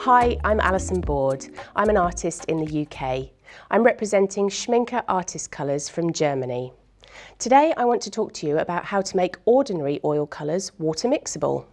Hi, I'm Alison Board. I'm an artist in the UK. I'm representing Schmincke artist colours from Germany. Today I want to talk to you about how to make ordinary oil colours water mixable.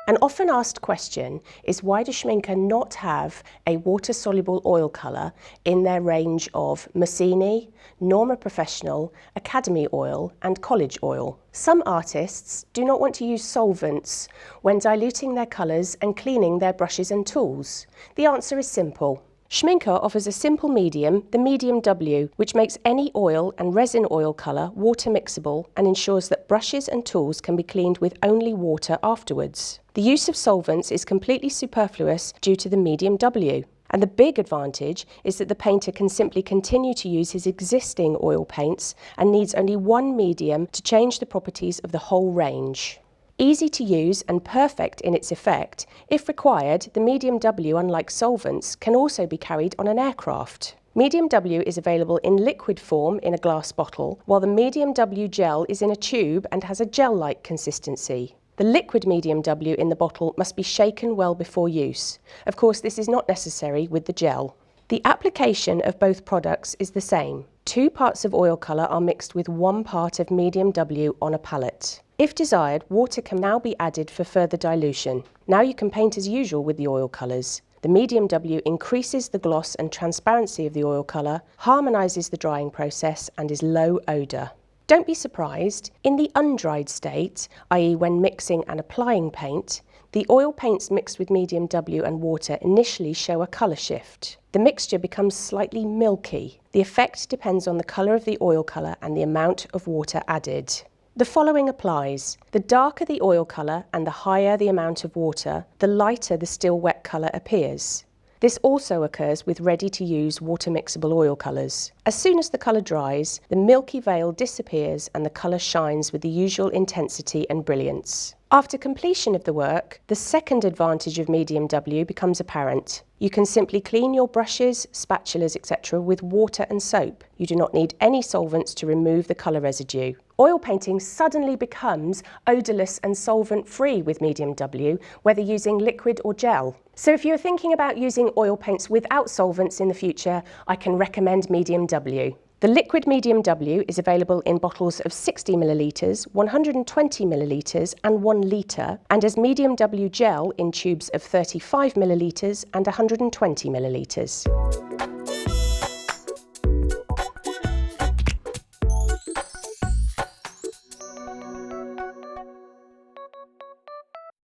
An often asked question is, why does Schmincke not have a water-soluble oil colour in their range of Mussini, Norma Professional, Academy Oil and College Oil? Some artists do not want to use solvents when diluting their colours and cleaning their brushes and tools. The answer is simple. Schmincke offers a simple medium, the medium W, which makes any oil and resin oil colour water mixable and ensures that brushes and tools can be cleaned with only water afterwards. The use of solvents is completely superfluous due to the medium W. And the big advantage is that the painter can simply continue to use his existing oil paints and needs only one medium to change the properties of the whole range. Easy to use and perfect in its effect, if required, the medium W, unlike solvents, can also be carried on an aircraft. Medium W is available in liquid form in a glass bottle, while the medium W gel is in a tube and has a gel-like consistency. The liquid medium W in the bottle must be shaken well before use. Of course, this is not necessary with the gel. The application of both products is the same. 2 parts of oil colour are mixed with 1 part of medium W on a palette. If desired, water can now be added for further dilution. Now you can paint as usual with the oil colours. The medium W increases the gloss and transparency of the oil colour, harmonises the drying process and is low odour. Don't be surprised, in the undried state, i.e. when mixing and applying paint, the oil paints mixed with medium W and water initially show a colour shift. The mixture becomes slightly milky. The effect depends on the colour of the oil colour and the amount of water added. The following applies. The darker the oil colour and the higher the amount of water, the lighter the still wet colour appears. This also occurs with ready-to-use water-mixable oil colours. As soon as the colour dries, the milky veil disappears and the colour shines with the usual intensity and brilliance. After completion of the work, the second advantage of medium W becomes apparent. You can simply clean your brushes, spatulas, etc. with water and soap. You do not need any solvents to remove the colour residue. Oil painting suddenly becomes odourless and solvent-free with medium W, whether using liquid or gel. So if you're thinking about using oil paints without solvents in the future, I can recommend medium W. The liquid medium W is available in bottles of 60 ml, 120 ml and 1 litre, and as medium W gel in tubes of 35 ml and 120 ml.